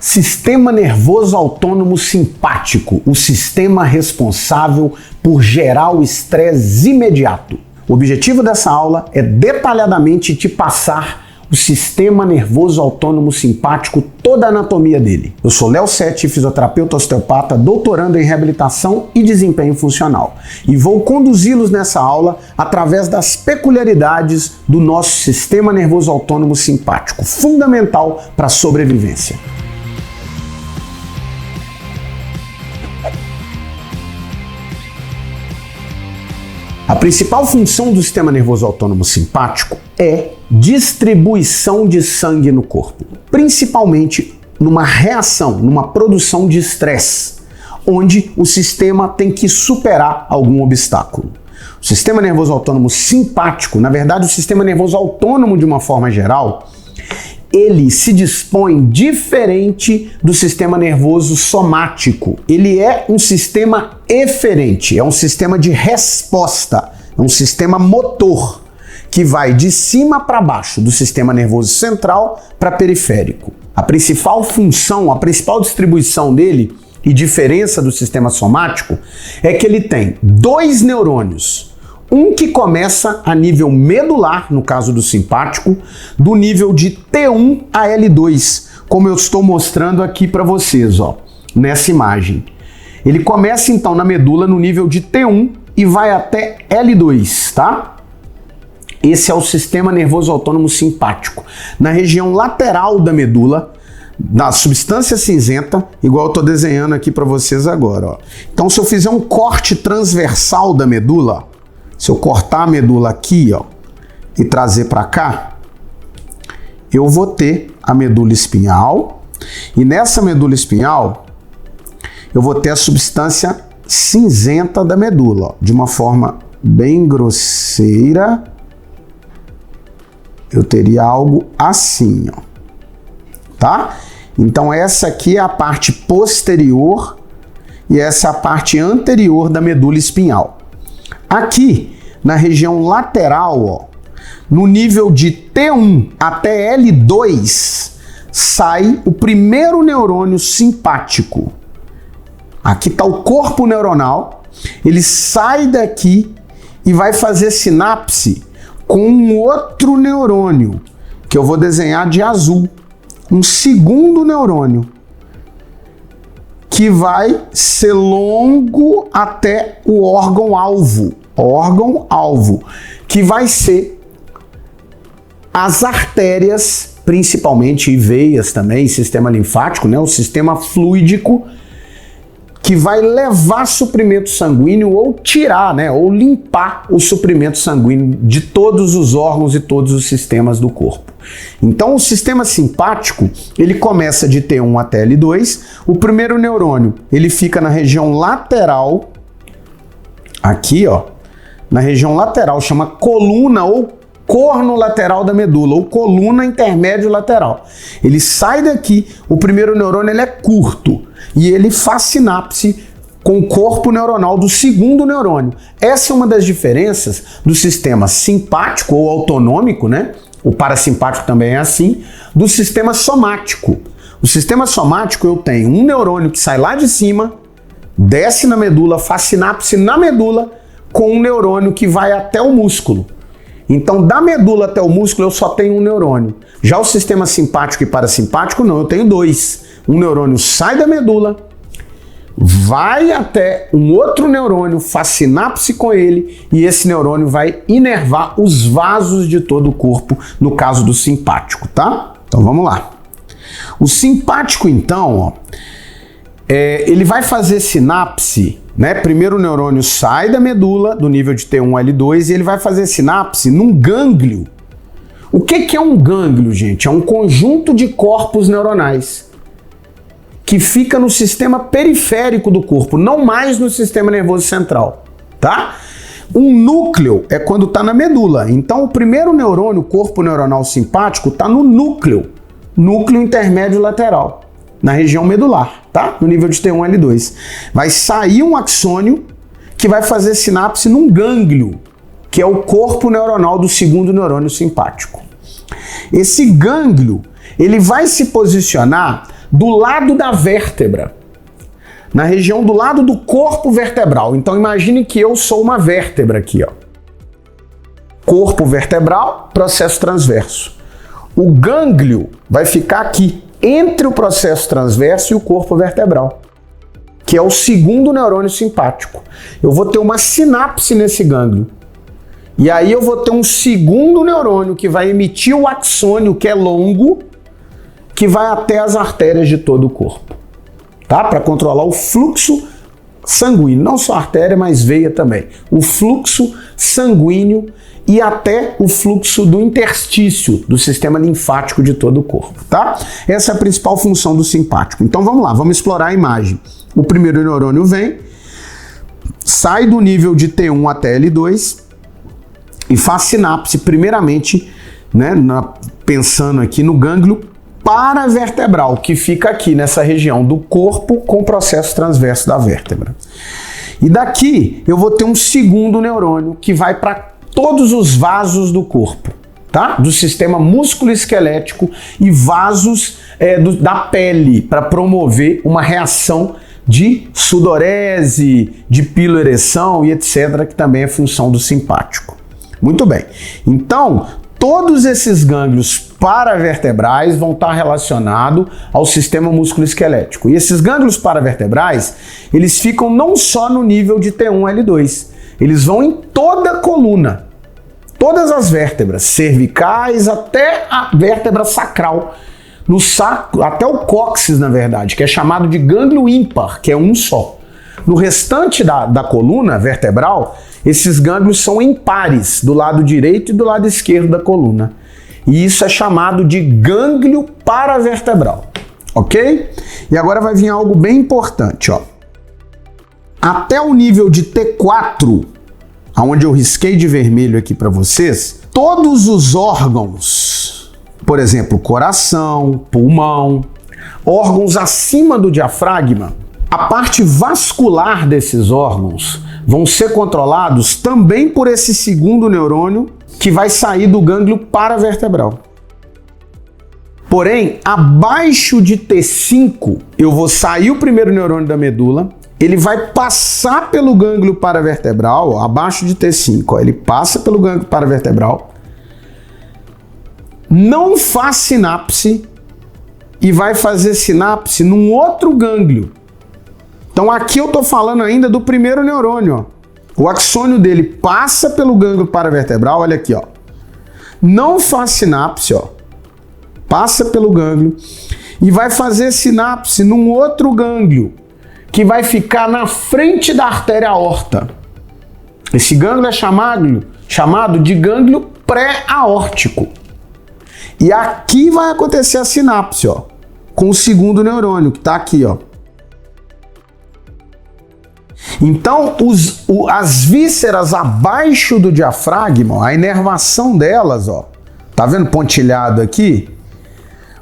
Sistema nervoso autônomo simpático, o sistema responsável por gerar o estresse imediato. O objetivo dessa aula é detalhadamente te passar o sistema nervoso autônomo simpático, toda a anatomia dele. Eu sou Léo Sete, fisioterapeuta osteopata, doutorando em reabilitação e desempenho funcional, e vou conduzi-los nessa aula através das peculiaridades do nosso sistema nervoso autônomo simpático, fundamental para a sobrevivência. A principal função do sistema nervoso autônomo simpático é distribuição de sangue no corpo, principalmente numa reação, numa produção de estresse, onde o sistema tem que superar algum obstáculo. O sistema nervoso autônomo simpático, na verdade o sistema nervoso autônomo de uma forma geral, ele se dispõe diferente do sistema nervoso somático. Ele é um sistema eferente, é um sistema de resposta, é um sistema motor que vai de cima para baixo, do sistema nervoso central para periférico. A principal função, a principal distribuição dele e diferença do sistema somático é que ele tem dois neurônios. Um que começa a nível medular, no caso do simpático, do nível de T1 a L2, como eu estou mostrando aqui para vocês, ó, nessa imagem. Ele começa então na medula no nível de T1 e vai até L2, tá? Esse é o sistema nervoso autônomo simpático. Na região lateral da medula, na substância cinzenta, igual eu estou desenhando aqui para vocês agora, ó. Então, se eu fizer um corte transversal da medula, se eu cortar a medula aqui, ó, e trazer para cá, eu vou ter a medula espinhal, e nessa medula espinhal eu vou ter a substância cinzenta da medula, ó, de uma forma bem grosseira. Eu teria algo assim, ó, tá? Então essa aqui é a parte posterior e essa é a parte anterior da medula espinhal. Aqui, na região lateral, ó, no nível de T1 até L2, sai o primeiro neurônio simpático. Aqui está o corpo neuronal, ele sai daqui e vai fazer sinapse com um outro neurônio, que eu vou desenhar de azul, um segundo neurônio, que vai ser longo até o órgão-alvo, que vai ser as artérias, principalmente, e veias também, sistema linfático, né, o sistema fluídico, que vai levar suprimento sanguíneo ou tirar, né, ou limpar o suprimento sanguíneo de todos os órgãos e todos os sistemas do corpo. Então o sistema simpático, ele começa de T1 até L2, o primeiro neurônio, ele fica na região lateral, aqui, ó, na região lateral, chama coluna ou corno lateral da medula, ou coluna intermédio lateral. Ele sai daqui, o primeiro neurônio ele é curto, e ele faz sinapse com o corpo neuronal do segundo neurônio. Essa é uma das diferenças do sistema simpático ou autonômico, né? O parasimpático também é assim, do sistema somático. O sistema somático eu tenho um neurônio que sai lá de cima, desce na medula, faz sinapse na medula com um neurônio que vai até o músculo. Então, da medula até o músculo eu só tenho um neurônio. Já o sistema simpático e parasimpático não, eu tenho dois. Um neurônio sai da medula, vai até um outro neurônio, faz sinapse com ele e esse neurônio vai inervar os vasos de todo o corpo, no caso do simpático, tá? Então vamos lá. O simpático, então, ó, ele vai fazer sinapse, né? Primeiro o neurônio sai da medula, do nível de T1 a L2, e ele vai fazer sinapse num gânglio. O que é um gânglio, gente? É um conjunto de corpos neuronais que fica no sistema periférico do corpo, não mais no sistema nervoso central, tá? Um núcleo é quando está na medula. Então o primeiro neurônio, o corpo neuronal simpático, está no núcleo intermédio lateral, na região medular, tá? No nível de T1 a L2. Vai sair um axônio que vai fazer sinapse num gânglio, que é o corpo neuronal do segundo neurônio simpático. Esse gânglio, ele vai se posicionar do lado da vértebra, na região do lado do corpo vertebral. Então imagine que eu sou uma vértebra aqui, ó. Corpo vertebral, processo transverso. O gânglio vai ficar aqui, entre o processo transverso e o corpo vertebral, que é o segundo neurônio simpático. Eu vou ter uma sinapse nesse gânglio. E aí eu vou ter um segundo neurônio que vai emitir o axônio, que é longo, que vai até as artérias de todo o corpo, tá? Para controlar o fluxo sanguíneo, não só artéria, mas veia também. O fluxo sanguíneo e até o fluxo do interstício, do sistema linfático de todo o corpo, tá? Essa é a principal função do simpático. Então vamos lá, vamos explorar a imagem. O primeiro neurônio vem, sai do nível de T1 até L2 e faz sinapse, primeiramente, né, pensando aqui no gânglio paravertebral, que fica aqui nessa região do corpo com o processo transverso da vértebra. E daqui eu vou ter um segundo neurônio que vai para todos os vasos do corpo, tá? Do sistema músculo-esquelético e vasos da pele, para promover uma reação de sudorese, de piloereção e etc., que também é função do simpático. Muito bem. Então, todos esses gânglios paravertebrais vão estar relacionados ao sistema músculo-esquelético. E esses gânglios paravertebrais, eles ficam não só no nível de T1, L2, eles vão em toda a coluna, todas as vértebras, cervicais até a vértebra sacral, no saco, até o cóccix, na verdade, que é chamado de gânglio ímpar, que é um só. No restante da coluna vertebral, esses gânglios são impares, do lado direito e do lado esquerdo da coluna. E isso é chamado de gânglio paravertebral, ok? E agora vai vir algo bem importante, ó. Até o nível de T4, aonde eu risquei de vermelho aqui para vocês, todos os órgãos, por exemplo, coração, pulmão, órgãos acima do diafragma, a parte vascular desses órgãos vão ser controlados também por esse segundo neurônio que vai sair do gânglio paravertebral. Porém, abaixo de T5, eu vou sair o primeiro neurônio da medula, ele vai passar pelo gânglio paravertebral, ó, abaixo de T5, ó, ele passa pelo gânglio paravertebral, não faz sinapse e vai fazer sinapse num outro gânglio. Então aqui eu estou falando ainda do primeiro neurônio, ó. O axônio dele passa pelo gânglio paravertebral, olha aqui, ó. Não faz sinapse, ó. Passa pelo gânglio e vai fazer sinapse num outro gânglio, que vai ficar na frente da artéria aorta. Esse gânglio é chamado de gânglio pré-aórtico. E aqui vai acontecer a sinapse, ó, com o segundo neurônio, que está aqui, ó. Então, as vísceras abaixo do diafragma, a inervação delas, ó, tá vendo pontilhado aqui?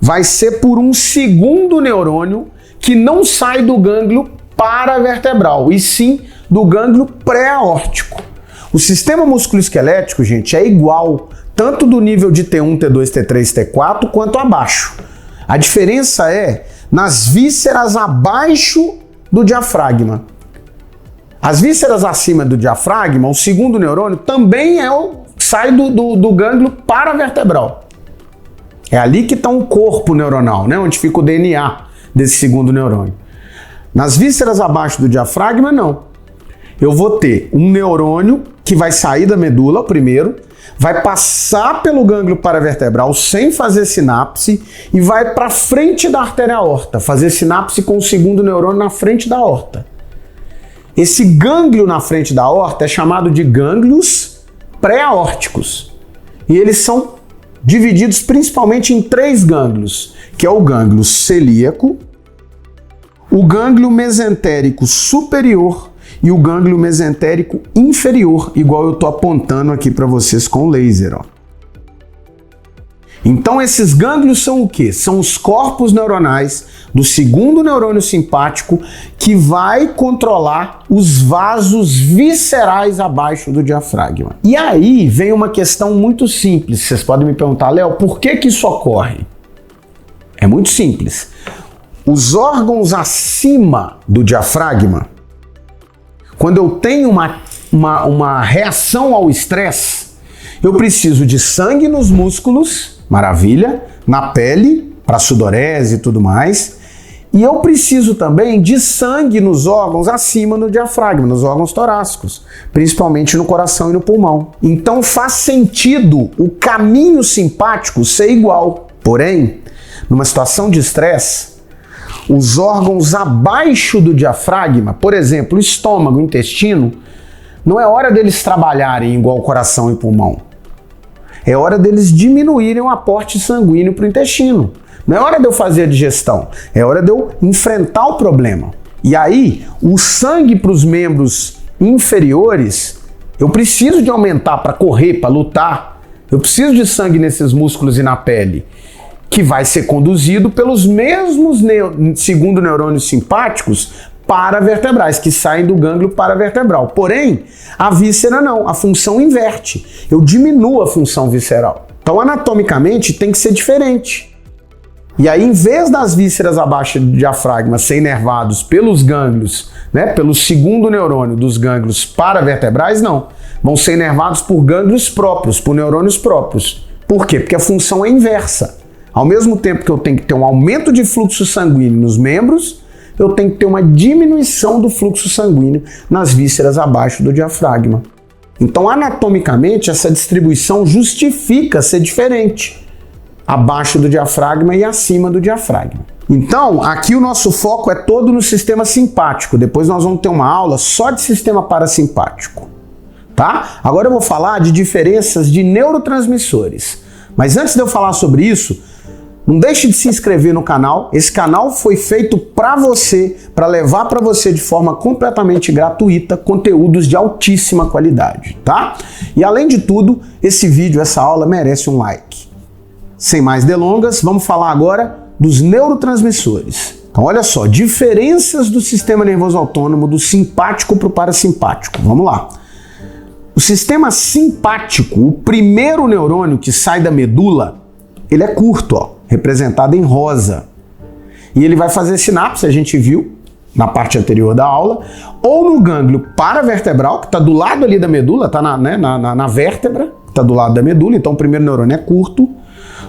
Vai ser por um segundo neurônio que não sai do gânglio paravertebral, e sim do gânglio pré-aórtico. O sistema musculoesquelético, gente, é igual, tanto do nível de T1, T2, T3, T4, quanto abaixo. A diferença é nas vísceras abaixo do diafragma. As vísceras acima do diafragma, o segundo neurônio, também sai do gânglio paravertebral. É ali que está um corpo neuronal, né? Onde fica o DNA desse segundo neurônio. Nas vísceras abaixo do diafragma, não. Eu vou ter um neurônio que vai sair da medula, primeiro, vai passar pelo gânglio paravertebral sem fazer sinapse e vai para frente da artéria aorta, fazer sinapse com o segundo neurônio na frente da aorta. Esse gânglio na frente da aorta é chamado de gânglios pré-aórticos. E eles são divididos principalmente em 3 gânglios, que é o gânglio celíaco, o gânglio mesentérico superior e o gânglio mesentérico inferior, igual eu estou apontando aqui para vocês com o laser, ó. Então esses gânglios são o quê? São os corpos neuronais do segundo neurônio simpático que vai controlar os vasos viscerais abaixo do diafragma. E aí vem uma questão muito simples. Vocês podem me perguntar, Léo, por que isso ocorre? É muito simples. os órgãos acima do diafragma, quando eu tenho uma reação ao estresse, eu preciso de sangue nos músculos, maravilha, na pele, para sudorese e tudo mais, e eu preciso também de sangue nos órgãos acima do diafragma, nos órgãos torácicos, principalmente no coração e no pulmão. Então faz sentido o caminho simpático ser igual. Porém, numa situação de estresse, os órgãos abaixo do diafragma, por exemplo, o estômago, o intestino, não é hora deles trabalharem igual coração e pulmão. É hora deles diminuírem o aporte sanguíneo para o intestino. Não é hora de eu fazer a digestão, é hora de eu enfrentar o problema. E aí, o sangue para os membros inferiores, eu preciso de aumentar para correr, para lutar. Eu preciso de sangue nesses músculos e na pele, que vai ser conduzido pelos mesmos segundo neurônios simpáticos paravertebrais, que saem do gânglio paravertebral. Porém, a víscera não, a função inverte. Eu diminuo a função visceral. Então, anatomicamente, tem que ser diferente. E aí, em vez das vísceras abaixo do diafragma serem inervados pelos gânglios, né, pelo segundo neurônio dos gânglios paravertebrais, não. Vão ser inervados por gânglios próprios, por neurônios próprios. Por quê? Porque a função é inversa. Ao mesmo tempo que eu tenho que ter um aumento de fluxo sanguíneo nos membros, eu tenho que ter uma diminuição do fluxo sanguíneo nas vísceras abaixo do diafragma. Então, anatomicamente, essa distribuição justifica ser diferente. Abaixo do diafragma e acima do diafragma. Então, aqui o nosso foco é todo no sistema simpático. Depois nós vamos ter uma aula só de sistema parasimpático, tá? Agora eu vou falar de diferenças de neurotransmissores. Mas antes de eu falar sobre isso, não deixe de se inscrever no canal. Esse canal foi feito para você, para levar para você de forma completamente gratuita conteúdos de altíssima qualidade, tá? E além de tudo, esse vídeo, essa aula merece um like. Sem mais delongas, vamos falar agora dos neurotransmissores. Então, olha só, diferenças do sistema nervoso autônomo do simpático para o parasimpático. Vamos lá. O sistema simpático, o primeiro neurônio que sai da medula, ele é curto, ó, representado em rosa. E ele vai fazer sinapse, a gente viu na parte anterior da aula, ou no gânglio paravertebral, que está do lado ali da medula, está na vértebra, que está do lado da medula, então o primeiro neurônio é curto,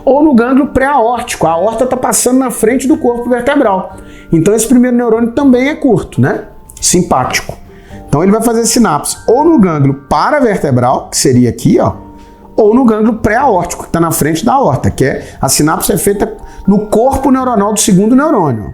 ou no gânglio pré-aórtico. A aorta está passando na frente do corpo vertebral. Então esse primeiro neurônio também é curto, né? Simpático. Então ele vai fazer sinapse ou no gânglio paravertebral, que seria aqui, ó, ou no gânglio pré-aórtico, que está na frente da aorta, que é a sinapse é feita no corpo neuronal do segundo neurônio.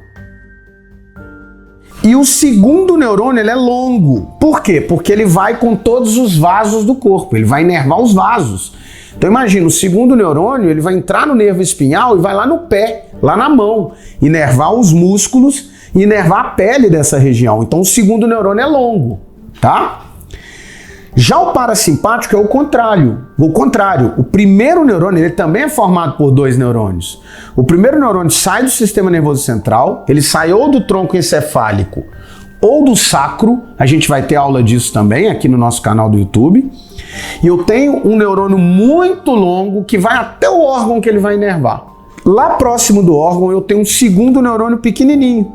E o segundo neurônio, ele é longo. Por quê? Porque ele vai com todos os vasos do corpo, ele vai inervar os vasos. Então imagina, o segundo neurônio, ele vai entrar no nervo espinhal e vai lá no pé, lá na mão, inervar os músculos e inervar a pele dessa região. Então o segundo neurônio é longo, tá? Já o parasimpático é o contrário. O primeiro neurônio, ele também é formado por dois neurônios. O primeiro neurônio sai do sistema nervoso central, ele sai ou do tronco encefálico ou do sacro, a gente vai ter aula disso também aqui no nosso canal do YouTube. E eu tenho um neurônio muito longo que vai até o órgão que ele vai inervar. Lá próximo do órgão eu tenho um segundo neurônio pequenininho,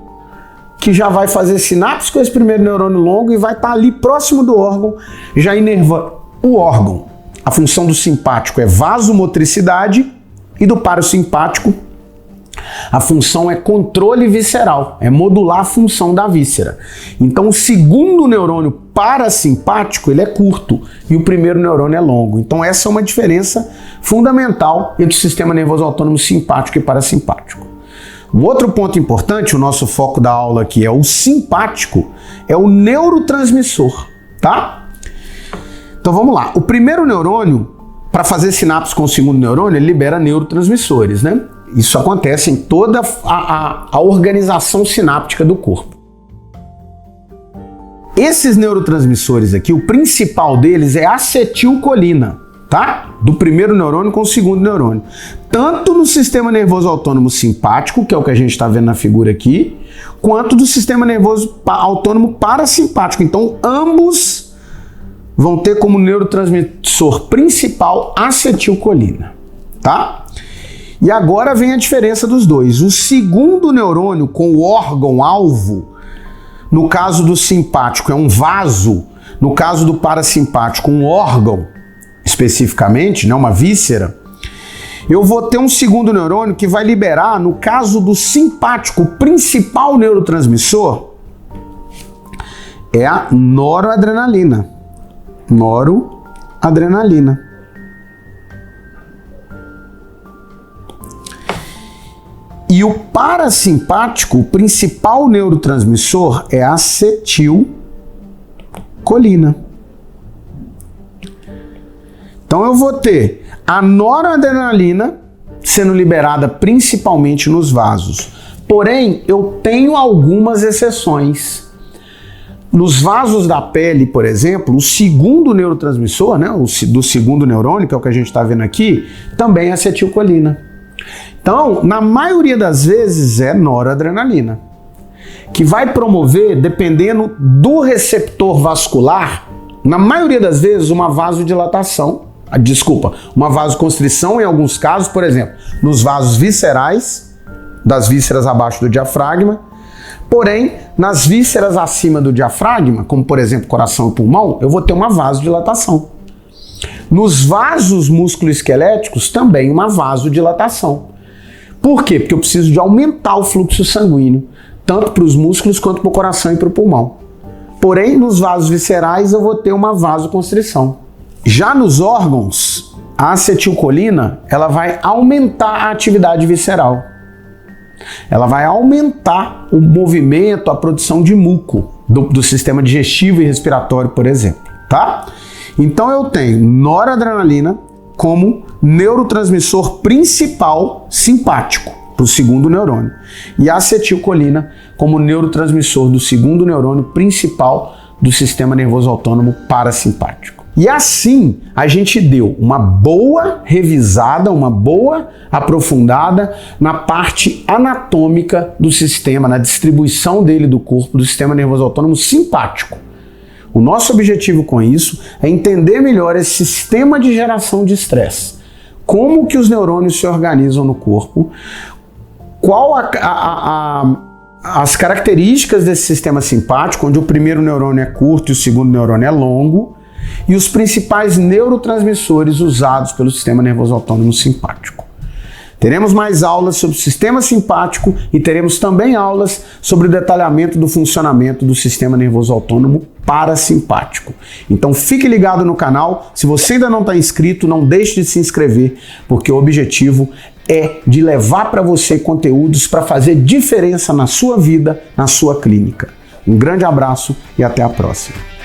que já vai fazer sinapse com esse primeiro neurônio longo e vai estar ali próximo do órgão, já inerva o órgão. A função do simpático é vasomotricidade e do parasimpático a função é controle visceral, é modular a função da víscera. Então o segundo neurônio parasimpático, ele é curto e o primeiro neurônio é longo. Então essa é uma diferença fundamental entre o sistema nervoso autônomo simpático e parasimpático. Um outro ponto importante, o nosso foco da aula aqui é o simpático, é o neurotransmissor, tá? Então vamos lá. O primeiro neurônio, para fazer sinapse com o segundo neurônio, ele libera neurotransmissores, né? Isso acontece em toda a organização sináptica do corpo. Esses neurotransmissores aqui, o principal deles é a acetilcolina, tá? Do primeiro neurônio com o segundo neurônio. Tanto no sistema nervoso autônomo simpático, que é o que a gente está vendo na figura aqui, quanto do sistema nervoso autônomo parasimpático. Então, ambos vão ter como neurotransmissor principal acetilcolina, tá? E agora vem a diferença dos dois. O segundo neurônio com o órgão-alvo, no caso do simpático é um vaso, no caso do parasimpático um órgão, especificamente, né, uma víscera, eu vou ter um segundo neurônio que vai liberar, no caso do simpático, o principal neurotransmissor é a noradrenalina. Noradrenalina. E o parasimpático, o principal neurotransmissor é a acetilcolina. Então eu vou ter a noradrenalina sendo liberada principalmente nos vasos. Porém, eu tenho algumas exceções. Nos vasos da pele, por exemplo, o segundo neurotransmissor, né, do segundo neurônio, que é o que a gente está vendo aqui, também é acetilcolina. Então, na maioria das vezes é noradrenalina, que vai promover, dependendo do receptor vascular, na maioria das vezes uma vasodilatação, uma vasoconstrição em alguns casos, por exemplo, nos vasos viscerais, das vísceras abaixo do diafragma. Porém, nas vísceras acima do diafragma, como por exemplo coração e pulmão, eu vou ter uma vasodilatação. Nos vasos musculoesqueléticos, também uma vasodilatação. Por quê? Porque eu preciso de aumentar o fluxo sanguíneo, tanto para os músculos quanto para o coração e para o pulmão. Porém, nos vasos viscerais eu vou ter uma vasoconstrição. Já nos órgãos, a acetilcolina ela vai aumentar a atividade visceral. Ela vai aumentar o movimento, a produção de muco do sistema digestivo e respiratório, por exemplo, tá? Então eu tenho noradrenalina como neurotransmissor principal simpático para o segundo neurônio e a acetilcolina como neurotransmissor do segundo neurônio principal do sistema nervoso autônomo parasimpático. E assim a gente deu uma boa revisada, uma boa aprofundada na parte anatômica do sistema, na distribuição dele do corpo, do sistema nervoso autônomo simpático. O nosso objetivo com isso é entender melhor esse sistema de geração de estresse. Como que os neurônios se organizam no corpo, qual as características desse sistema simpático, onde o primeiro neurônio é curto e o segundo neurônio é longo, e os principais neurotransmissores usados pelo sistema nervoso autônomo simpático. Teremos mais aulas sobre o sistema simpático e teremos também aulas sobre o detalhamento do funcionamento do sistema nervoso autônomo parasimpático. Então fique ligado no canal. Se você ainda não está inscrito, não deixe de se inscrever, porque o objetivo é de levar para você conteúdos para fazer diferença na sua vida, na sua clínica. Um grande abraço e até a próxima.